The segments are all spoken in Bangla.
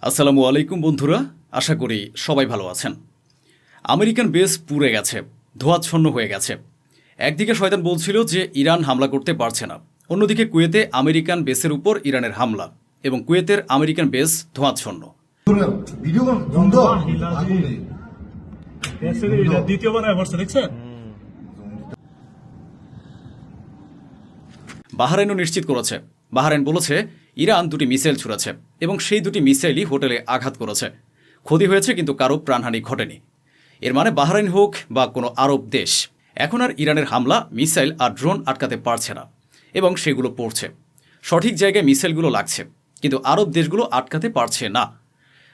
আসসালামু আলাইকুম বন্ধুরা, আশা করি সবাই ভালো আছেন। আমেরিকান বেস পুড়ে গেছে, ধোঁয়াচ্ছন্ন হয়ে গেছে। একদিকে শয়তান বলছিল যে ইরান হামলা করতে পারছে না, অন্যদিকে কুয়েতে আমেরিকান বেসের উপর ইরানের হামলা এবং কুয়েতের আমেরিকান বেস ধোঁয়াচ্ছন্ন। বাহরাইনও নিশ্চিত করেছে। বাহরাইন বলেছে ইরান দুটি মিসাইল ছুড়েছে এবং সেই দুটি মিসাইলই হোটেলে আঘাত করেছে। ক্ষতি হয়েছে কিন্তু কারো প্রাণহানি ঘটেনি। এর মানে বাহরাইন হোক বা কোনো আরব দেশ এখন আর ইরানের হামলা, মিসাইল আর ড্রোন আটকাতে পারছে না এবং সেগুলো পড়ছে। সঠিক জায়গায় মিসাইলগুলো লাগছে, কিন্তু আরব দেশগুলো আটকাতে পারছে না।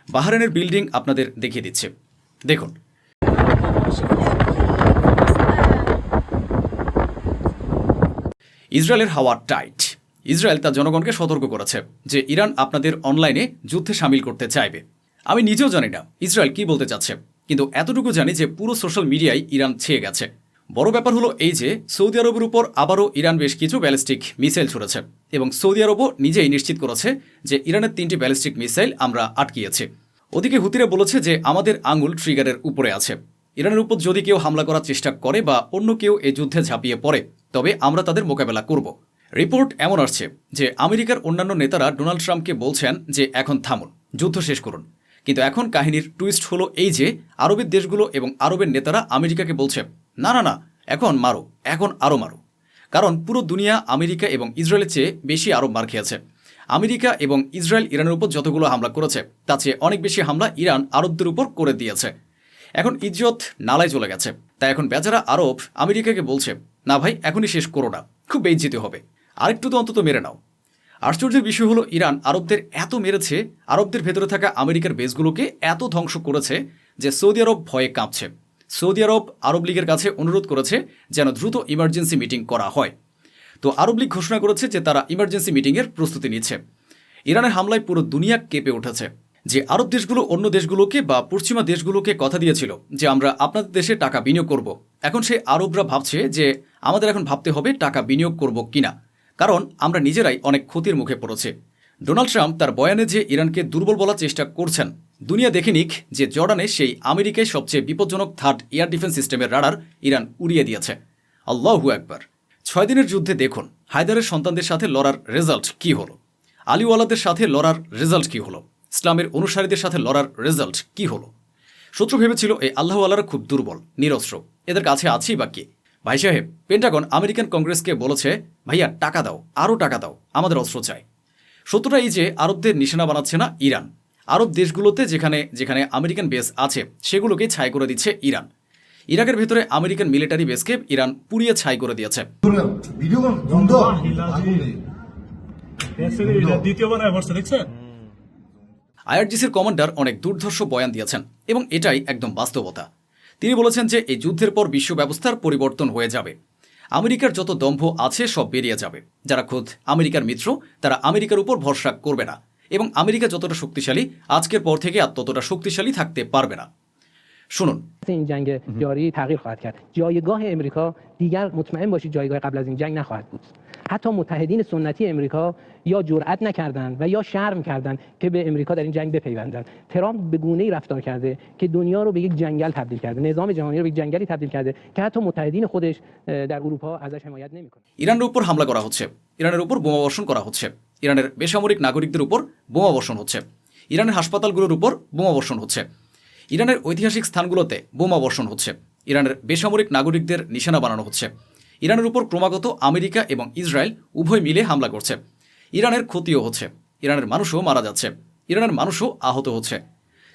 বাহরাইনের বিল্ডিং আপনাদের দেখিয়ে দিচ্ছে, দেখুন। ইসরায়েলের হাওয়া টাইট। ইসরায়েল তার জনগণকে সতর্ক করেছে যে ইরান আপনাদের অনলাইনে যুদ্ধে সামিল করতে চাইবে। আমি নিজেও জানি না ইসরায়েল কি বলতে চাচ্ছে, কিন্তু এতটুকু জানি যে পুরো সোশ্যাল মিডিয়ায় ইরান ছেয়ে গেছে। বড় ব্যাপার হলো এই যে সৌদি আরবের উপর আবারও ইরান বেশ কিছু ব্যালিস্টিক মিসাইল ছুড়েছে এবং সৌদি আরবও নিজেই নিশ্চিত করেছে যে ইরানের 3টি ব্যালিস্টিক মিসাইল আমরা আটকিয়েছি। ওদিকে হুতিরা বলেছে যে আমাদের আঙুল ট্রিগারের উপরে আছে। ইরানের উপর যদি কেউ হামলা করার চেষ্টা করে বা অন্য কেউ এই যুদ্ধে ঝাঁপিয়ে পড়ে, তবে আমরা তাদের মোকাবেলা করব। রিপোর্ট এমন আসছে যে আমেরিকার অন্যান্য নেতারা ডোনাল্ড ট্রাম্পকে বলছেন যে এখন থামুন, যুদ্ধ শেষ করুন। কিন্তু এখন কাহিনীর টুইস্ট হলো এই যে আরবের দেশগুলো এবং আরবের নেতারা আমেরিকাকে বলছে না না না, এখন মারো, এখন আরও মারো। কারণ পুরো দুনিয়া আমেরিকা এবং ইসরায়েলের চেয়ে বেশি আরব মার খেয়েছে। আমেরিকা এবং ইসরায়েল ইরানের উপর যতগুলো হামলা করেছে তার চেয়ে অনেক বেশি হামলা ইরান আরবদের উপর করে দিয়েছে। এখন ইজ্জত নালায় চলে গেছে। তাই এখন বেচারা আরব আমেরিকাকে বলছে না ভাই, এখনই শেষ করো না, খুব বেইজ্জতি হবে, আরেকটু তো অন্তত মেরে নাও। আশ্চর্যের বিষয় হলো ইরান আরবদের এত মেরেছে, আরবদের ভেতরে থাকা আমেরিকার বেসগুলোকে এত ধ্বংস করেছে যে সৌদি আরব ভয়ে কাঁপছে। সৌদি আরব আরব লীগের কাছে অনুরোধ করেছে যেন দ্রুত ইমার্জেন্সি মিটিং করা হয়। তো আরব লীগ ঘোষণা করেছে যে তারা ইমার্জেন্সি মিটিংয়ের প্রস্তুতি নিচ্ছে। ইরানের হামলায় পুরো দুনিয়া কেঁপে উঠেছে। যে আরব দেশগুলো অন্য দেশগুলোকে বা পশ্চিমা দেশগুলোকে কথা দিয়েছিল যে আমরা আপনাদের দেশে টাকা বিনিয়োগ করব, এখন সেই আরবরা ভাবছে যে আমাদের এখন ভাবতে হবে টাকা বিনিয়োগ করব কিনা, কারণ আমরা নিজেরাই অনেক ক্ষতির মুখে পড়েছে। ডোনাল্ড ট্রাম্প তার বয়ানে যে ইরানকে দুর্বল বলার চেষ্টা করছেন, দুনিয়া দেখে নিক যে জর্ডানে সেই আমেরিকায় সবচেয়ে বিপজ্জনক থার্ড এয়ার ডিফেন্স সিস্টেমের রাডার ইরান উড়িয়ে দিয়েছে। আল্লাহু আকবার। 6 দিনের যুদ্ধে দেখুন হায়দারের সন্তানদের সাথে লড়ার রেজাল্ট কি হলো, আলিওয়ালাদের সাথে লড়ার রেজাল্ট কি হলো, ইসলামের অনুসারীদের সাথে লড়ার রেজাল্ট কি হলো। শত্রু ভেবেছিল এই আল্লাহওয়ালারা খুব দুর্বল, নিরস্ত্র, এদের কাছে আছেই বা কি। ভাই সাহেব, পেন্টাগন আমেরিকান কংগ্রেসকে বলেছে ভাইয়া টাকা দাও, আরও টাকা দাও, আমাদের অস্ত্র চাই। শত্রুরা এই যে আরবদের নিশানা বানাচ্ছে না ইরান, আরব দেশগুলোতে যেখানে যেখানে আমেরিকান বেস আছে সেগুলোকে ছাই করে দিচ্ছে ইরান। ইরাকের ভেতরে আমেরিকান মিলিটারি বেসকে ইরান পুড়িয়ে ছাই করে দিয়েছে। আইআরজিসির কমান্ডার অনেক দুর্ধর্ষ বয়ান দিয়েছেন এবং এটাই একদম বাস্তবতা। তিনি বলেছেন যে এই যুদ্ধের পর বিশ্ব ব্যবস্থার পরিবর্তন হয়ে যাবে। আমেরিকার যত দম্ভ আছে সব বেরিয়ে যাবে। যারা খোদ আমেরিকার মিত্র তারা আমেরিকার উপর ভরসা করবে না এবং আমেরিকা যতটা শক্তিশালী আজকের পর থেকে আর ততটা শক্তিশালী থাকতে পারবে না। শুনুন। این جنگ جاری تغییر خواهد کرد. جایگاه امریکا دیگر مطمئن باشید جایگاه قبل از این جنگ نخواهد بود. حتی متحدین سنتی امریکا یا جرأت نکردند و یا شرم کردند که به امریکا در این جنگ بپیوندند. ترامپ به گونه‌ای رفتار کرده که دنیا رو به یک جنگل تبدیل کرده. نظام جهانی رو به یک جنگلی تبدیل کرده که حتی متحدین خودش در اروپا ازش حمایت نمی‌کنند. ইরানের উপর হামলা করা হচ্ছে, ইরানের উপর বোমাবর্ষণ করা হচ্ছে, ইরানের বেসামরিক নাগরিকদের উপর বোমাবর্ষণ হচ্ছে, ইরানের হাসপাতালগুলোর উপর বোমাবর্ষণ হচ্ছে, ইরানের ঐতিহাসিক স্থানগুলোতে বোমা বর্ষণ হচ্ছে, ইরানের বেসামরিক নাগরিকদের নিশানা বানানো হচ্ছে। ইরানের উপর ক্রমাগত আমেরিকা এবং ইসরায়েল উভয় মিলে হামলা করছে। ইরানের ক্ষতিও হচ্ছে, ইরানের মানুষও মারা যাচ্ছে, ইরানের মানুষও আহত হচ্ছে।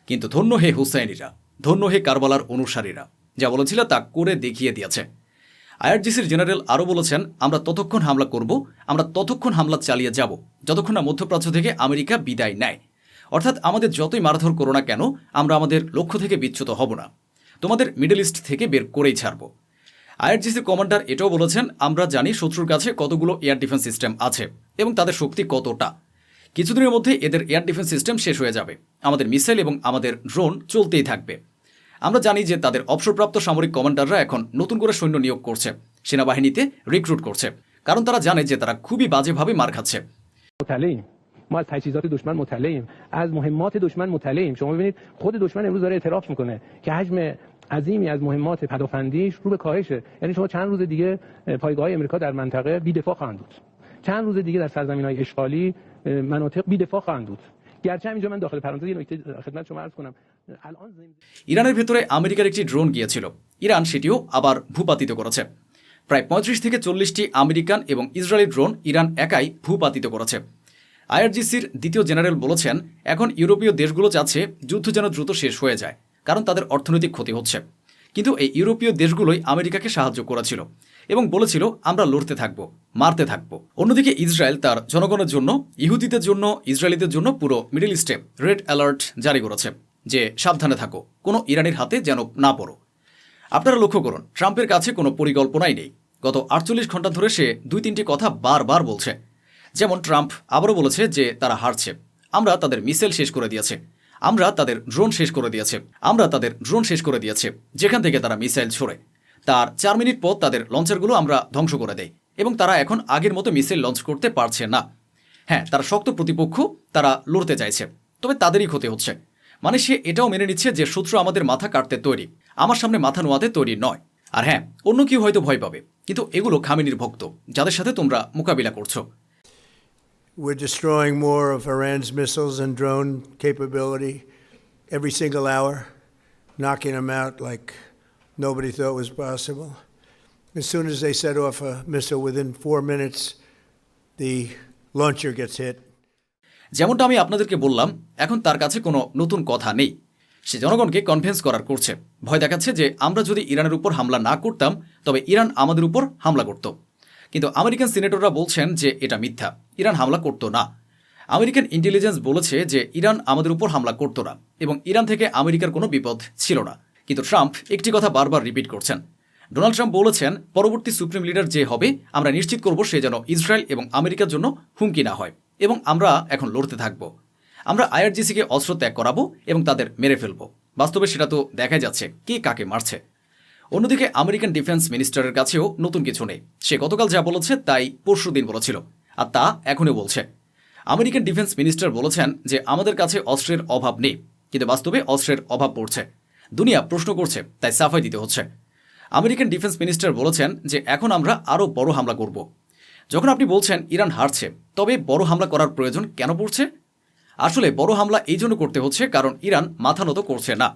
কিন্তু ধন্য হে হুসাইনিরা, ধন্য হে কারবালার অনুসারীরা, যা বলেছিল তা করে দেখিয়ে দিয়েছে। আইআরজিসির জেনারেল আরও বলেছেন আমরা ততক্ষণ হামলা করব, আমরা ততক্ষণ হামলা চালিয়ে যাব যতক্ষণ না মধ্যপ্রাচ্য থেকে আমেরিকা বিদায় নেয়। অর্থাৎ আমাদের যতই মারধর করো না কেন, আমরা আমাদের লক্ষ্য থেকে বিচ্যুত হব না, তোমাদের মিডল ইস্ট থেকে বের করেই ছাড়ব। আইআরজিসির কমান্ডার এটাও বলেছেন আমরা জানি শত্রুর কাছে কতগুলো এয়ার ডিফেন্স সিস্টেম আছে এবং তাদের শক্তি কতটা। কিছুদিনের মধ্যে এদের এয়ার ডিফেন্স সিস্টেম শেষ হয়ে যাবে, আমাদের মিসাইল এবং আমাদের ড্রোন চলতেই থাকবে। আমরা জানি যে তাদের অবসরপ্রাপ্ত সামরিক কমান্ডাররা এখন নতুন করে সৈন্য নিয়োগ করছে, সেনাবাহিনীতে রিক্রুট করছে, কারণ তারা জানে যে তারা খুবই বাজেভাবে মার খাচ্ছে। ما از تجهیزات دشمن مطلعیم، از مهمات دشمن مطلعیم. شما ببینید خود دشمن امروز داره اعتراف میکنه که حجم عظیمی از مهمات پدافندیش رو به کاهشه. یعنی شما چند روز دیگه پایگاه‌های آمریکا در منطقه بی‌دفاع خواهند بود. چند روز دیگه در سرزمین‌های اشغالی مناطق بی‌دفاع خواهند بود. گرچه اینجا من داخل پرانتز یه نکته خدمت شما عرض کنم الان ইরানের ভেতরে আমেরিকার একটি ড্রোন গিয়েছিল, ইরান সেটিও আবার ভূপাতিত করেছে। প্রায় ৩৫ থেকে ৪০টি আমেরিকান এবং ইসরায়েলি ড্রোন ইরান একাই ভূপাতিত করেছে। আইআরজিসির দ্বিতীয় জেনারেল বলেছেন, এখন ইউরোপীয় দেশগুলো চাচ্ছে যুদ্ধ যেন দ্রুত শেষ হয়ে যায়, কারণ তাদের অর্থনৈতিক ক্ষতি হচ্ছে। কিন্তু এই ইউরোপীয় দেশগুলোই আমেরিকাকে সাহায্য করেছিল এবং বলেছিল আমরা লড়তে থাকব, মারতে থাকব। অন্যদিকে ইসরায়েল তার জনগণের জন্য, ইহুদিদের জন্য, ইসরায়েলিদের জন্য পুরো মিডল ইস্টে রেড অ্যালার্ট জারি করেছে যে সাবধানে থাকো, কোনো ইরানির হাতে যেন না পড়ো। আপনারা লক্ষ্য করুন, ট্রাম্পের কাছে কোনো পরিকল্পনাই নেই। গত ৪৮ ঘন্টা ধরে সে ২-৩টি কথা বারবার বলছে। যেমন ট্রাম্প আবারও বলেছে যে তারা হারছে, আমরা তাদের মিসাইল শেষ করে দিয়েছে, আমরা তাদের ড্রোন শেষ করে দিয়েছে, আমরা তাদের ড্রোন শেষ করে দিয়েছে যেখান থেকে তারা মিসাইল ছোড়ে। তার ৪ মিনিট পর তাদের লঞ্চারগুলো আমরা ধ্বংস করে দেই এবং তারা এখন আগের মতো মিসাইল লঞ্চ করতে পারছে না। হ্যাঁ, তারা শক্ত প্রতিপক্ষ, তারা লড়তে চাইছে, তবে তাদেরই ক্ষতি হচ্ছে। মানে সে এটাও মেনে নিচ্ছে যে শত্রু আমাদের মাথা কাটতে তৈরি, আমার সামনে মাথা নোয়াতে তৈরি নয়। আর হ্যাঁ, অন্য কেউ হয়তো ভয় পাবে, কিন্তু এগুলো খামেনির ভক্ত, যাদের সাথে তোমরা মোকাবিলা করছো। We're destroying more of Iran's missiles and drone capability every single hour, knocking them out like nobody thought was possible. As soon as they set off a missile, within 4 minutes, the launcher gets hit. যেমনটা আমি আপনাদেরকে বললাম, এখন তার কাছে কোনো নতুন কথা নেই। সে জনগণকে কনভিন্স করার করছে, ভয় দেখাচ্ছে যে আমরা যদি ইরানের উপর হামলা না করতাম তবে ইরান আমাদের উপর হামলা করত। কিন্তু আমেরিকান সিনেটররা বলছেন যে এটা মিথ্যা, ইরান হামলা করত না। আমেরিকান ইন্টেলিজেন্স বলেছে যে ইরান আমাদের উপর হামলা করত না এবং ইরান থেকে আমেরিকার কোনো বিপদ ছিল না। কিন্তু ট্রাম্প একটি কথা বারবার রিপিট করছেন। ডোনাল্ড ট্রাম্প বলেছেন, পরবর্তী সুপ্রিম লিডার যে হবে আমরা নিশ্চিত করব সে যেন ইসরায়েল এবং আমেরিকার জন্য হুমকি না হয়, এবং আমরা এখন লড়তে থাকব। আমরা আইআরজিসিকে অস্ত্র ত্যাগ করাবো এবং তাদের মেরে ফেলব। বাস্তবে সেটা তো দেখা যাচ্ছে কে কাকে মারছে। অন্যদিকে আমেরিকান ডিফেন্স মিনিস্টারের কাছেও নতুন কিছু নেই। সে গতকাল যা বলেছে তাই পরশুদিন বলেছিল, আর তা এখনও বলছে। আমেরিকান ডিফেন্স মিনিস্টার বলেছেন যে আমাদের কাছে অস্ত্রের অভাব নেই, কিন্তু বাস্তবে অস্ত্রের অভাব পড়ছে। দুনিয়া প্রশ্ন করছে, তাই সাফাই দিতে হচ্ছে। আমেরিকান ডিফেন্স মিনিস্টার বলেছেন যে এখন আমরা আরও বড় হামলা করব। যখন আপনি বলছেন ইরান হারছে, তবে বড় হামলা করার প্রয়োজন কেন পড়ছে? আসলে বড় হামলা এই জন্য করতে হচ্ছে কারণ ইরান মাথা নত করছে না।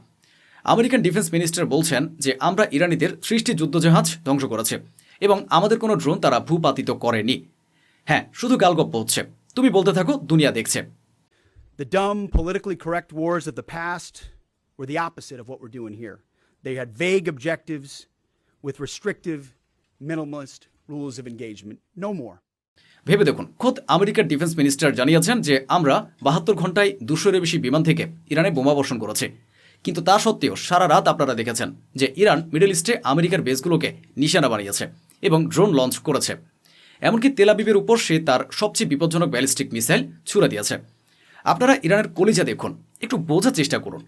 আমেরিকান ডিফেন্স মিনিস্টার বলছেন যে আমরা ইরানিদের 30টি যুদ্ধজাহাজ ধ্বংস করেছে এবং আমাদের কোনো ড্রোন তারা ভূপাতিত করেনি। হ্যাঁ, শুধু গালগপ্প হচ্ছে, তুমি বলতে থাকো, দুনিয়া দেখছে। The dumb, politically correct wars of the past were the opposite of what we're doing here. They had vague objectives with restrictive, minimalist rules of engagement. No more. ভেবে দেখুন, খোদ আমেরিকার ডিফেন্স মিনিস্টার জানিয়েছেন যে আমরা 72 ঘন্টায় 200-এর বেশি বিমান থেকে ইরানে বোমা বর্ষণ করেছে। কিন্তু তা সত্ত্বেও সারা রাত আপনারা দেখেছেন যে ইরান মিডল ইস্টে আমেরিকার বেসগুলোকে নিশানা বানিয়েছে এবং ড্রোন লঞ্চ করেছে। এমনকি তেল আবিবের উপর সে তার সবচেয়ে বিপজ্জনক ব্যালিস্টিক মিসাইল ছুড়ে দিয়েছে। আপনারা ইরানের কলিজা দেখুন, একটু বোঝার চেষ্টা করুন।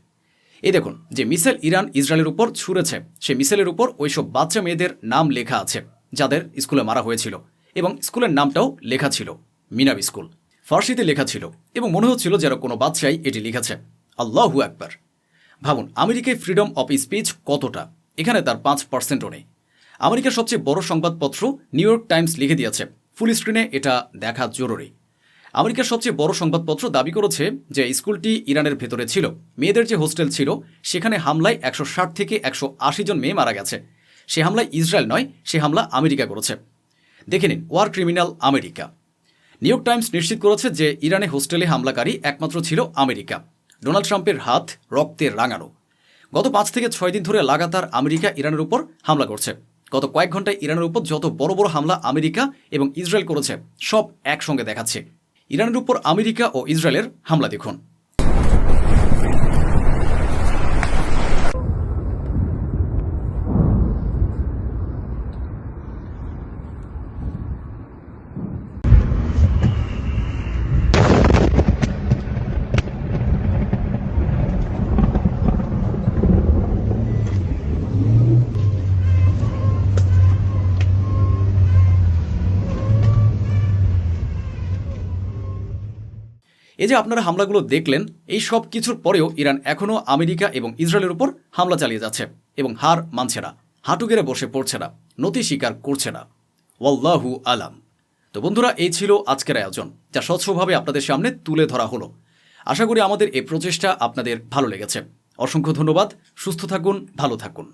এই দেখুন, যে মিসাইল ইরান ইসরায়েলের উপর ছুড়েছে, সে মিসাইলের উপর ওইসব বাচ্চা মেয়েদের নাম লেখা আছে যাদের স্কুলে মারা হয়েছিল, এবং স্কুলের নামটাও লেখা ছিল মিনাব স্কুল, ফার্সিতে লেখা ছিল, এবং মনে হচ্ছিল যেন কোনো বাচ্চাই এটি লিখেছে। আল্লাহু আকবার। ভাবুন আমেরিকায় ফ্রিডম অফ স্পিচ কতটা, এখানে তার 5%ও নেই। আমেরিকার সবচেয়ে বড় সংবাদপত্র নিউ ইয়র্ক টাইমস লিখে দিয়েছে, ফুল স্ক্রিনে এটা দেখা জরুরি। আমেরিকার সবচেয়ে বড় সংবাদপত্র দাবি করেছে যে স্কুলটি ইরানের ভেতরে ছিল, মেয়েদের যে হোস্টেল ছিল সেখানে হামলায় 160 থেকে 180 জন মেয়ে মারা গেছে। সে হামলায় ইসরায়েল নয়, সে হামলা আমেরিকা করেছে। দেখে নিন, war criminal America. New York Times নিশ্চিত করেছে যে ইরানে হোস্টেলে হামলাকারী একমাত্র ছিল আমেরিকা। ডোনাল্ড ট্রাম্পের হাত রক্তে রাঙানো। গত 5 থেকে 6 দিন ধরে লাগাতার আমেরিকা ইরানের উপর হামলা করছে। গত কয়েক ঘন্টায় ইরানের উপর যত বড় বড় হামলা আমেরিকা এবং ইসরায়েল করেছে সব একসঙ্গে দেখাচ্ছে। ইরানের উপর আমেরিকা ও ইসরায়েলের হামলা দেখুন। এই যে আপনারা হামলাগুলো দেখলেন, এই সব কিছুর পরেও ইরান এখনও আমেরিকা এবং ইসরায়েলের উপর হামলা চালিয়ে যাচ্ছে এবং হার মানছে না, হাঁটু গেড়ে বসে পড়ছে না, নতি স্বীকার করছে না। ওয়াল্লাহু আলাম। তো বন্ধুরা, এই ছিল আজকের আয়োজন, যা স্বচ্ছভাবে আপনাদের সামনে তুলে ধরা হলো। আশা করি আমাদের এই প্রচেষ্টা আপনাদের ভালো লেগেছে। অসংখ্য ধন্যবাদ। সুস্থ থাকুন, ভালো থাকুন।